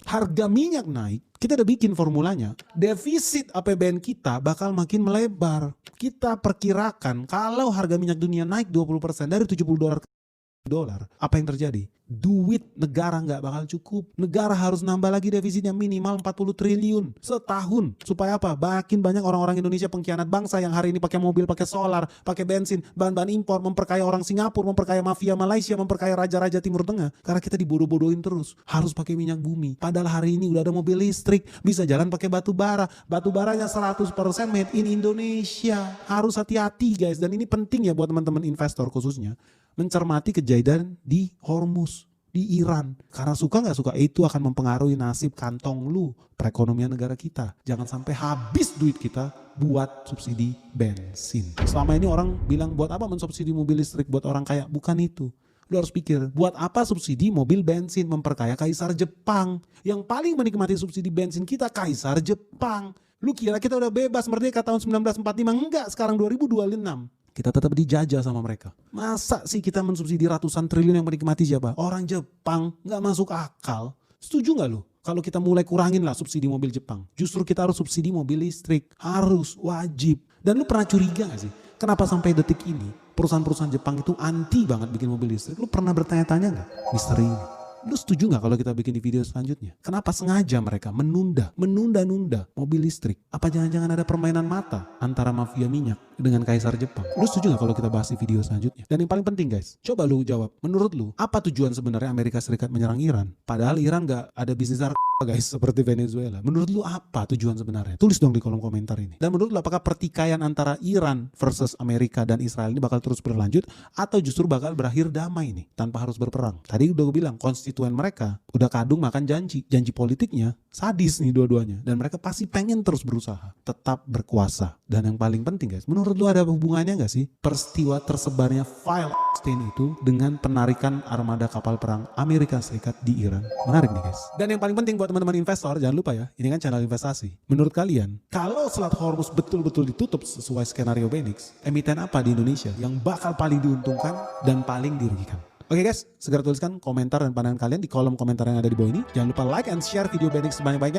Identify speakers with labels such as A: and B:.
A: harga minyak naik, kita udah bikin formulanya. Defisit APBN kita bakal makin melebar. Kita perkirakan kalau harga minyak dunia naik 20% dari $70 apa yang terjadi? Duit negara nggak bakal cukup. Negara harus nambah lagi defisitnya minimal 40 triliun setahun. Supaya apa? Makin banyak orang-orang Indonesia pengkhianat bangsa yang hari ini pakai mobil, pakai solar, pakai bensin, bahan-bahan impor, memperkaya orang Singapura, memperkaya mafia Malaysia, memperkaya raja-raja Timur Tengah. Karena kita dibodoh-bodohin terus. Harus pakai minyak bumi. Padahal hari ini udah ada mobil listrik, bisa jalan pakai batu bara. Batu baranya 100% made in Indonesia. Harus hati-hati guys. Dan ini penting ya buat teman-teman investor khususnya. Mencermati kejadian di Hormuz, di Iran. Karena suka gak suka itu akan mempengaruhi nasib kantong lu, perekonomian negara kita. Jangan sampai habis duit kita buat subsidi bensin. Selama ini orang bilang buat apa mensubsidi mobil listrik buat orang kaya? Bukan itu. Lu harus pikir, buat apa subsidi mobil bensin memperkaya kaisar Jepang? Yang paling menikmati subsidi bensin kita kaisar Jepang. Lu kira kita udah bebas merdeka tahun 1945? Enggak, sekarang 2026. Kita tetap dijajah sama mereka. Masa sih kita mensubsidi ratusan triliun yang menikmati siapa? Orang Jepang. Nggak masuk akal. Setuju nggak lu? Kalau kita mulai kurangin lah subsidi mobil Jepang. Justru kita harus subsidi mobil listrik. Harus, wajib. Dan lu pernah curiga gak sih? Kenapa sampai detik ini perusahaan-perusahaan Jepang itu anti banget bikin mobil listrik? Lu pernah bertanya-tanya gak? Misteri ini. Lu setuju gak kalau kita bikin di video selanjutnya? Kenapa sengaja mereka menunda mobil listrik? Apa jangan-jangan ada permainan mata antara mafia minyak dengan kaisar Jepang? Lu setuju gak kalau kita bahas di video selanjutnya? Dan yang paling penting guys, coba lu jawab. Menurut lu, apa tujuan sebenarnya Amerika Serikat menyerang Iran? Padahal Iran gak ada bisnis guys seperti Venezuela. Menurut lu apa tujuan sebenarnya? Tulis dong di kolom komentar ini. Dan menurut lu apakah pertikaian antara Iran versus Amerika dan Israel ini bakal terus berlanjut atau justru bakal berakhir damai nih tanpa harus berperang? Tadi udah gue bilang konstituen mereka udah kadung makan janji politiknya sadis nih dua-duanya dan mereka pasti pengen terus berusaha tetap berkuasa. Dan yang paling penting guys, menurut lu ada hubungannya gak sih peristiwa tersebarnya file Epstein itu dengan penarikan armada kapal perang Amerika Serikat di Iran? Menarik nih guys. Dan yang paling penting buat teman-teman investor, jangan lupa ya, ini kan channel investasi. Menurut kalian, kalau Selat Hormuz betul-betul ditutup sesuai skenario Benix, emiten apa di Indonesia yang bakal paling diuntungkan dan paling dirugikan? Oke guys, segera tuliskan komentar dan pandangan kalian di kolom komentar yang ada di bawah ini. Jangan lupa like and share video Benix sebanyak-banyaknya.